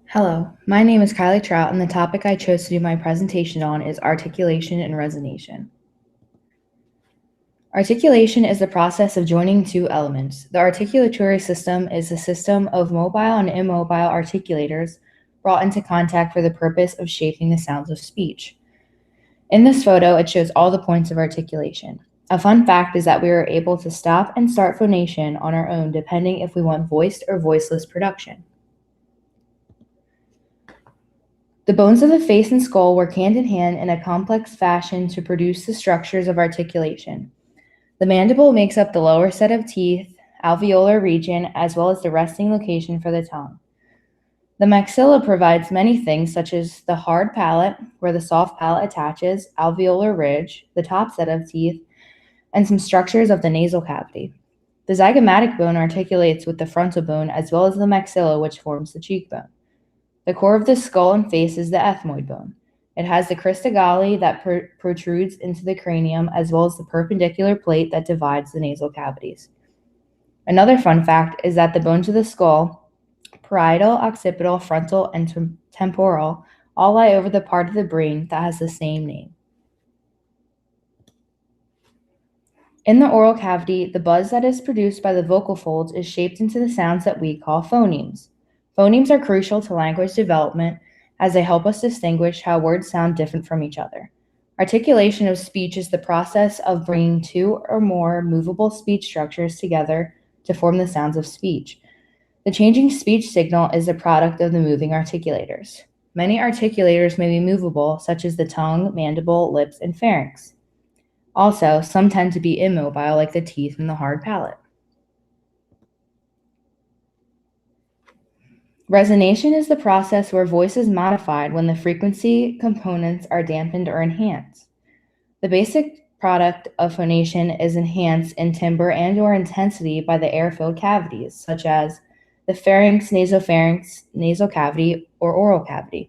Hello, my name is Kyleigh Trout, and the topic I chose to do my presentation on is articulation and resonation. Articulation is the process of joining two elements. The articulatory system is a system of mobile and immobile articulators brought into contact for the purpose of shaping the sounds of speech. In this photo, it shows all the points of articulation. A fun fact is that we are able to stop and start phonation on our own depending if we want voiced or voiceless production. The bones of the face and skull work hand in hand in a complex fashion to produce the structures of articulation. The mandible makes up the lower set of teeth, alveolar region, as well as the resting location for the tongue. The maxilla provides many things, such as the hard palate, where the soft palate attaches, alveolar ridge, the top set of teeth, and some structures of the nasal cavity. The zygomatic bone articulates with the frontal bone, as well as the maxilla, which forms the cheekbone. The core of the skull and face is the ethmoid bone. It has the crista galli that protrudes into the cranium, as well as the perpendicular plate that divides the nasal cavities. Another fun fact is that the bones of the skull, parietal, occipital, frontal, and temporal, all lie over the part of the brain that has the same name. In the oral cavity, the buzz that is produced by the vocal folds is shaped into the sounds that we call phonemes. Phonemes are crucial to language development as they help us distinguish how words sound different from each other. Articulation of speech is the process of bringing two or more movable speech structures together to form the sounds of speech. The changing speech signal is the product of the moving articulators. Many articulators may be movable, such as the tongue, mandible, lips, and pharynx. Also, some tend to be immobile, like the teeth and the hard palate. Resonation is the process where voice is modified when the frequency components are dampened or enhanced. The basic product of phonation is enhanced in timbre and/or intensity by the air-filled cavities, such as the pharynx, nasopharynx, nasal cavity, or oral cavity,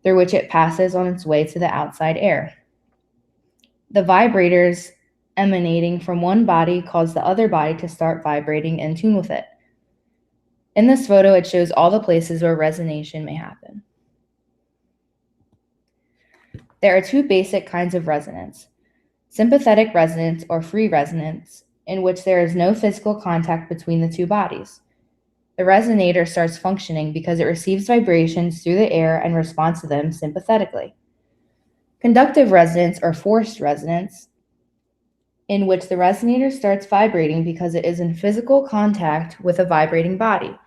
through which it passes on its way to the outside air. The vibrators emanating from one body cause the other body to start vibrating in tune with it. In this photo, it shows all the places where resonation may happen. There are two basic kinds of resonance: sympathetic resonance or free resonance, in which there is no physical contact between the two bodies. The resonator starts functioning because it receives vibrations through the air and responds to them sympathetically. Conductive resonance or forced resonance, in which the resonator starts vibrating because it is in physical contact with a vibrating body.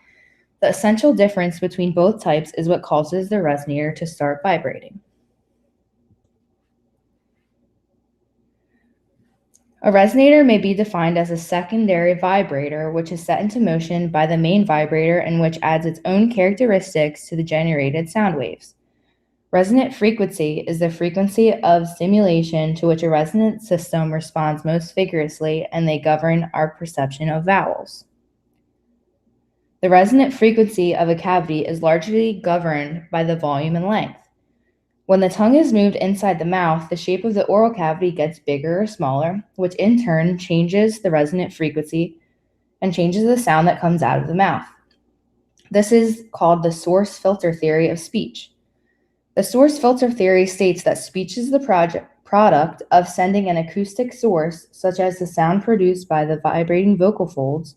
The essential difference between both types is what causes the resonator to start vibrating. A resonator may be defined as a secondary vibrator, which is set into motion by the main vibrator and which adds its own characteristics to the generated sound waves. Resonant frequency is the frequency of stimulation to which a resonant system responds most vigorously, and they govern our perception of vowels. The resonant frequency of a cavity is largely governed by the volume and length. When the tongue is moved inside the mouth, the shape of the oral cavity gets bigger or smaller, which in turn changes the resonant frequency and changes the sound that comes out of the mouth. This is called the source filter theory of speech. The source filter theory states that speech is the product of sending an acoustic source, such as the sound produced by the vibrating vocal folds,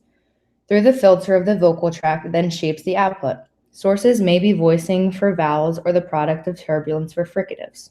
through the filter of the vocal tract, then shapes the output. Sources may be voicing for vowels or the product of turbulence for fricatives.